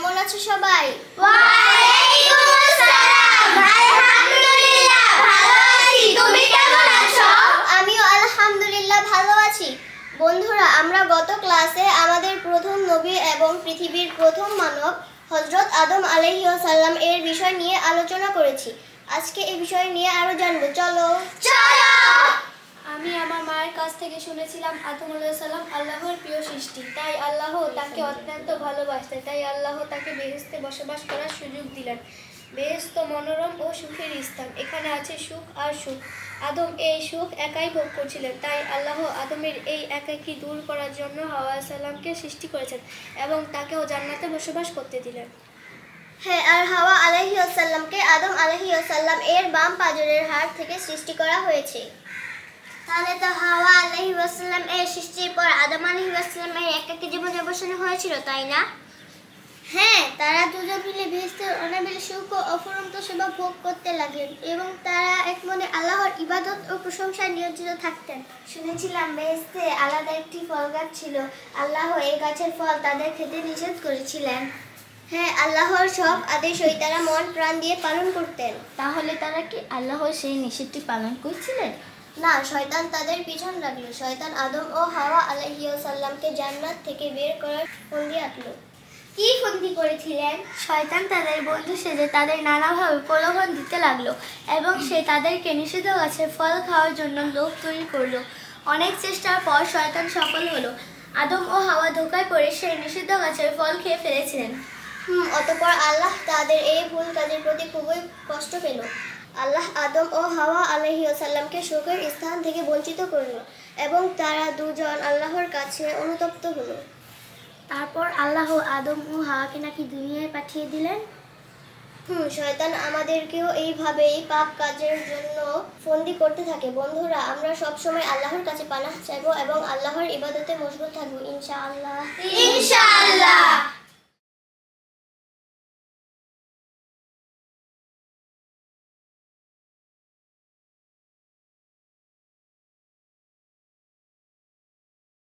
কেমন আছো সবাই? ওয়ালাইকুম আসসালাম। আলহামদুলিল্লাহ ভালো আছি। তুমি কেমন আছো? আমিও আলহামদুলিল্লাহ ভালো আছি। বন্ধুরা, আমরা গত ক্লাসে আমাদের প্রথম নবী এবং পৃথিবীর প্রথম মানব হযরত আদম আলাইহিস সালাম এর বিষয় নিয়ে আলোচনা করেছি। আজকে এই বিষয় নিয়ে আরো জানবো। চলো। আমি আমার মায়ের কাছ থেকে শুনেছিলাম আদম আলাইহিস সালাম আল্লাহর প্রিয় সৃষ্টি। তাই আল্লাহ তাকে অত্যন্ত ভালোবাসতেন। তাই আল্লাহ তাকে বেহেশতে বসবাস করার সুযোগ দিলেন। বেহেশত মনোরম ও সুখের স্থান। এখানে আছে সুখ আর সুখ। আদম এই সুখ একাই ভোগ করছিলেন। তাই আল্লাহ আদমের এই একাকী দূর করার জন্য হাওয়া সালামকে সৃষ্টি করেছেন এবং তাকেও জান্নাতে বসবাস করতে দিলেন। হ্যাঁ, আর হাওয়া আলাইহিস সালামকে আদম আলাইহিস সালাম এর বাম পাঁজরের হাড় থেকে সৃষ্টি করা হয়েছে। তাহলে তো হাওয়া আলাইহিস সালাম এর সৃষ্টির পর আদম আলাইহিস সালামের একাকী জীবন যাপন হয়েছিল, তাই না? হ্যাঁ, তারা দুজন মিলে বেহেশতের অনাবিল সুখ ও অফুরন্ত সেবা ভোগ করতে লাগলেন এবং তারা এক মনে আল্লাহর ইবাদত ও প্রশংসায় নিয়োজিত থাকতেন। শুনেছিলাম বেহেশতে আলাদা একটি ফল গাছ ছিল। আল্লাহ এই গাছের ফল তাদের খেতে নিষেধ করেছিলেন। হ্যাঁ, আল্লাহর সব আদেশই তারা মন প্রাণ দিয়ে পালন করতেন। তাহলে তারা কি আল্লাহর সেই নিষেধটি পালন করছিলেন? না, শয়তান তাদের পিছন লাগলো। শয়তান আদম ও হাওয়া আলাইহিস সালামকে জান্নাত থেকে বের করার ফন্দি আঁটলো। কি ফন্দি করেছিলেন? শয়তান তাদের বন্ধু সেজে তাদের নানাভাবে প্রলোভন দিতে লাগলো এবং সে তাদেরকে নিষিদ্ধ গাছের ফল খাওয়ার জন্য লোভ তৈরি করলো। অনেক চেষ্টার পর শয়তান সফল হলো। আদম ও হাওয়া ধোঁকায় পড়ে সেই নিষিদ্ধ গাছের ফল খেয়ে ফেলেছিলেন। অতঃপর আল্লাহ তাদের এই ভুল কাজের প্রতি খুবই কষ্ট পেল। আল্লাহ আদম ও হাওয়া আলাইহিস সালামকে সুখের স্থান থেকে বঞ্চিত করল এবং তারা দুজন আল্লাহর কাছে অনুতপ্ত হলো। তারপর আল্লাহ আদম ও হাওয়াকে নাকি দুনিয়ায় পাঠিয়ে দিলেন। শয়তান আমাদেরকেও এইভাবেই পাপ কাজের জন্য ফন্দি করতে থাকে। বন্ধুরা, আমরা সব সময় আল্লাহর কাছে পানাহ চাইবো এবং আল্লাহর ইবাদতে মশগুল থাকবো, ইনশাআল্লাহ।